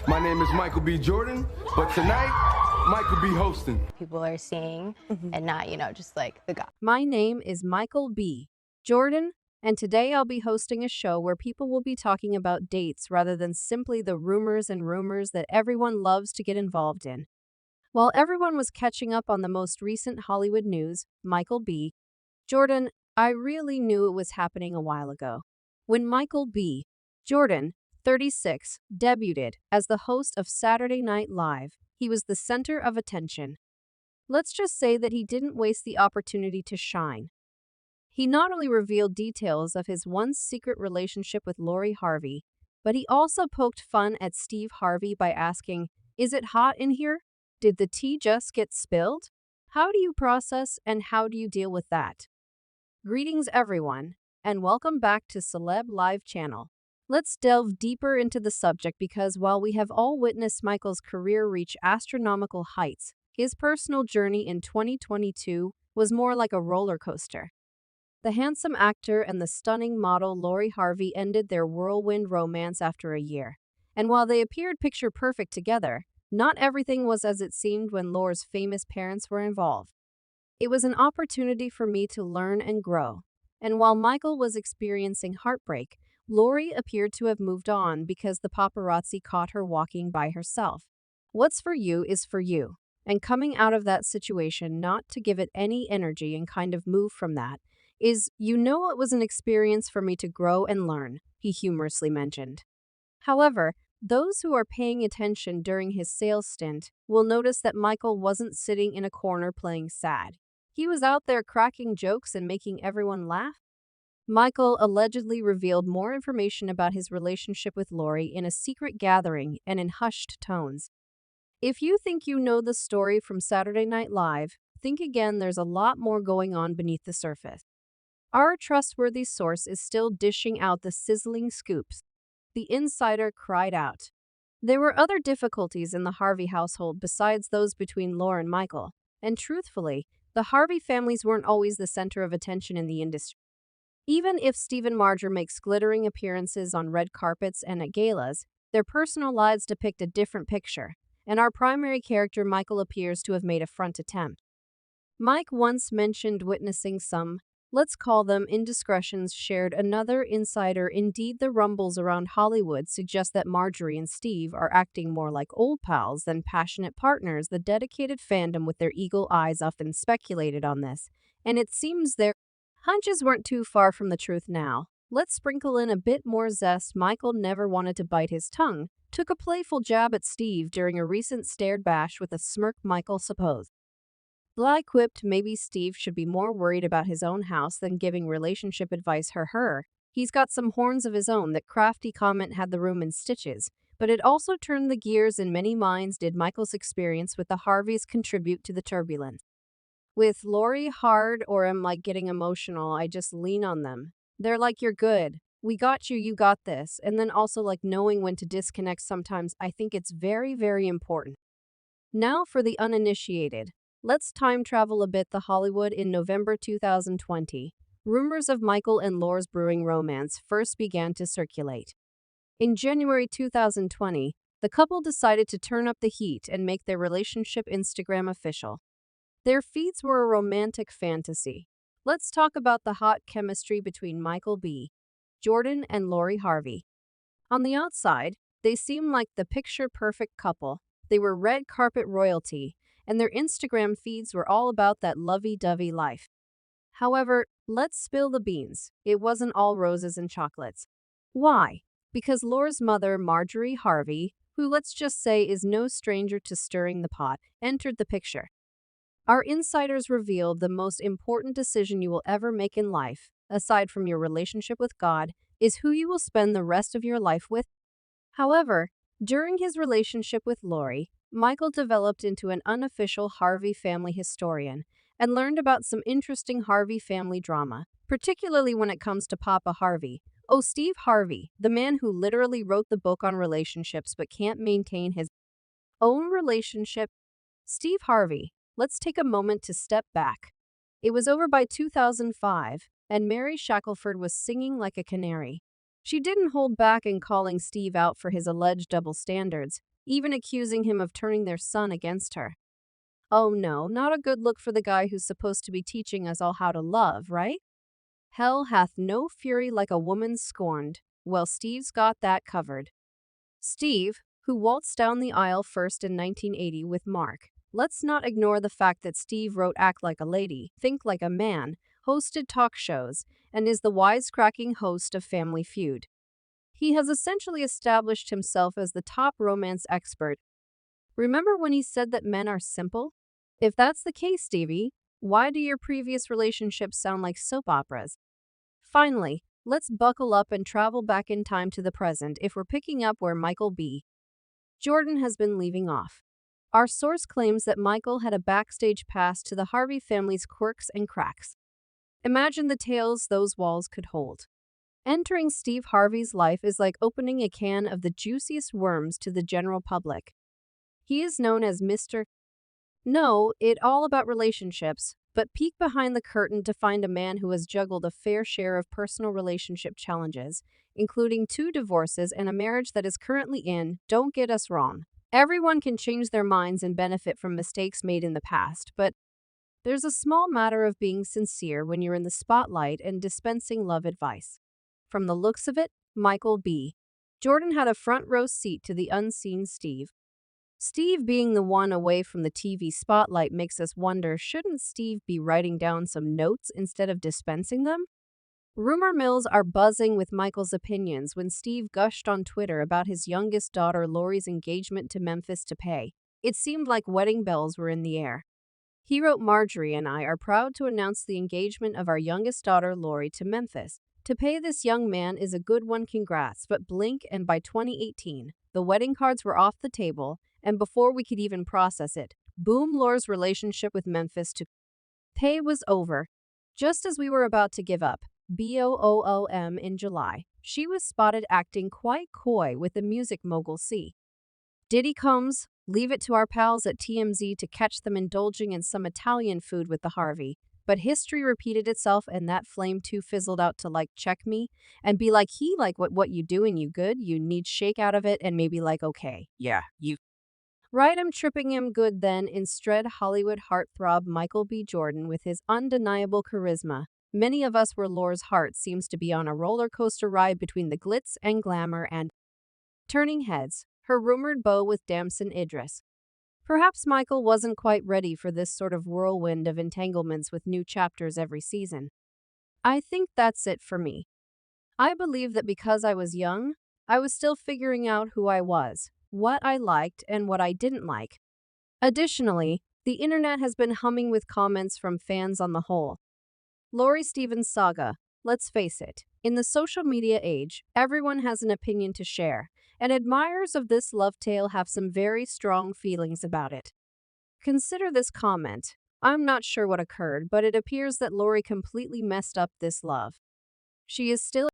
My name is Michael B. Jordan, but tonight, Michael B. hosting. People are seeing and not, just like the guy. My name is Michael B. Jordan, and today I'll be hosting a show where people will be talking about dates rather than simply the rumors and rumors that everyone loves to get involved in. While everyone was catching up on the most recent Hollywood news, Michael B. Jordan, I really knew it was happening a while ago. When Michael B. Jordan, 36, debuted as the host of Saturday Night Live, he was the center of attention. Let's just say that he didn't waste the opportunity to shine. He not only revealed details of his once secret relationship with Harvey, but he also poked fun at Steve Harvey by asking, "Is it hot in here? Did the tea just get spilled? How do you process and how do you deal with that?" Greetings everyone, and welcome back to Celeb Live channel. Let's delve deeper into the subject because while we have all witnessed Michael's career reach astronomical heights, his personal journey in 2022 was more like a roller coaster. The handsome actor and the stunning model Harvey ended their whirlwind romance after a year. And while they appeared picture perfect together, not everything was as it seemed when Laura's famous parents were involved. It was an opportunity for me to learn and grow. And while Michael was experiencing heartbreak, Lori appeared to have moved on because the paparazzi caught her walking by herself. What's for you is for you. And coming out of that situation, not to give it any energy and kind of move from that, is, it was an experience for me to grow and learn, he humorously mentioned. However, those who are paying attention during his sales stint will notice that Michael wasn't sitting in a corner playing sad. He was out there cracking jokes and making everyone laugh. Michael allegedly revealed more information about his relationship with Lori in a secret gathering and in hushed tones. If you think you know the story from Saturday Night Live, think again, there's a lot more going on beneath the surface. Our trustworthy source is still dishing out the sizzling scoops. The insider cried out. There were other difficulties in the Harvey household besides those between Laura and Michael, and truthfully, the Harvey families weren't always the center of attention in the industry. Even if Steve and Marjorie makes glittering appearances on red carpets and at galas, their personal lives depict a different picture, and our primary character Michael appears to have made a front attempt. Mike once mentioned witnessing some, let's call them indiscretions shared another insider. Indeed, the rumbles around Hollywood suggest that Marjorie and Steve are acting more like old pals than passionate partners. The dedicated fandom with their eagle eyes often speculated on this, and it seems their hunches weren't too far from the truth now. Let's sprinkle in a bit more zest. Michael never wanted to bite his tongue, took a playful jab at Steve during a recent stared bash with a smirk. Michael supposed. Bly quipped maybe Steve should be more worried about his own house than giving relationship advice. Her. He's got some horns of his own. That crafty comment had the room in stitches, but it also turned the gears in many minds. Did Michael's experience with the Harveys contribute to the turbulence? With Lori hard, or am I getting emotional? I just lean on them. They're like, you're good. We got you, you got this. And then also like knowing when to disconnect sometimes. I think it's very, very important. Now for the uninitiated. Let's time travel a bit. The Hollywood in November 2020. Rumors of Michael and Laura's brewing romance first began to circulate. In January 2020, the couple decided to turn up the heat and make their relationship Instagram official. Their feeds were a romantic fantasy. Let's talk about the hot chemistry between Michael B. Jordan and Harvey. On the outside, they seemed like the picture-perfect couple. They were red carpet royalty, and their Instagram feeds were all about that lovey-dovey life. However, let's spill the beans. It wasn't all roses and chocolates. Why? Because Laura's mother, Marjorie Harvey, who let's just say is no stranger to stirring the pot, entered the picture. Our insiders revealed the most important decision you will ever make in life, aside from your relationship with God, is who you will spend the rest of your life with. However, during his relationship with Lori, Michael developed into an unofficial Harvey family historian and learned about some interesting Harvey family drama, particularly when it comes to Papa Harvey. Oh, Steve Harvey, the man who literally wrote the book on relationships but can't maintain his own relationship. Steve Harvey. Let's take a moment to step back. It was over by 2005, and Mary Shackelford was singing like a canary. She didn't hold back in calling Steve out for his alleged double standards, even accusing him of turning their son against her. Oh no, not a good look for the guy who's supposed to be teaching us all how to love, right? Hell hath no fury like a woman scorned. Well, Steve's got that covered. Steve, who waltzed down the aisle first in 1980 with Mark. Let's not ignore the fact that Steve wrote Act Like a Lady, Think Like a Man, hosted talk shows, and is the wisecracking host of Family Feud. He has essentially established himself as the top romance expert. Remember when he said that men are simple? If that's the case, Stevie, why do your previous relationships sound like soap operas? Finally, let's buckle up and travel back in time to the present if we're picking up where Michael B. Jordan has been leaving off. Our source claims that Michael had a backstage pass to the Harvey family's quirks and cracks. Imagine the tales those walls could hold. Entering Steve Harvey's life is like opening a can of the juiciest worms to the general public. He is known as Mr. No, it all about relationships, but peek behind the curtain to find a man who has juggled a fair share of personal relationship challenges, including 2 divorces and a marriage that is currently in. Don't get us wrong. Everyone can change their minds and benefit from mistakes made in the past, but there's a small matter of being sincere when you're in the spotlight and dispensing love advice. From the looks of it, Michael B. Jordan had a front row seat to the unseen Steve. Steve being the one away from the TV spotlight makes us wonder, shouldn't Steve be writing down some notes instead of dispensing them? Rumor mills are buzzing with Michael's opinions when Steve gushed on Twitter about his youngest daughter Lori's engagement to Memphis to pay. It seemed like wedding bells were in the air. He wrote, Marjorie and I are proud to announce the engagement of our youngest daughter Lori to Memphis. To pay this young man is a good one, congrats, but blink and by 2018, the wedding cards were off the table, and before we could even process it, boom, Lori's relationship with Memphis to pay was over. Just as we were about to give up, BOOM in July, she was spotted acting quite coy with the music mogul C. Diddy comes, leave it to our pals at TMZ to catch them indulging in some Italian food with the Harvey. But history repeated itself and that flame too fizzled out to check me and be like, he like what you doing, you good, you need shake out of it and maybe okay, yeah, you right, I'm tripping him good then. Instead, Hollywood heartthrob Michael B. Jordan with his undeniable charisma. Many of us where Lor's heart seems to be on a roller coaster ride between the glitz and glamour and turning heads, her rumored beau with Damson Idris. Perhaps Michael wasn't quite ready for this sort of whirlwind of entanglements with new chapters every season. I think that's it for me. I believe that because I was young, I was still figuring out who I was, what I liked, and what I didn't like. Additionally, the internet has been humming with comments from fans on the whole. Lori Stevens saga, let's face it, in the social media age, everyone has an opinion to share, and admirers of this love tale have some very strong feelings about it. Consider this comment. I'm not sure what occurred, but it appears that Lori completely messed up this love. She is still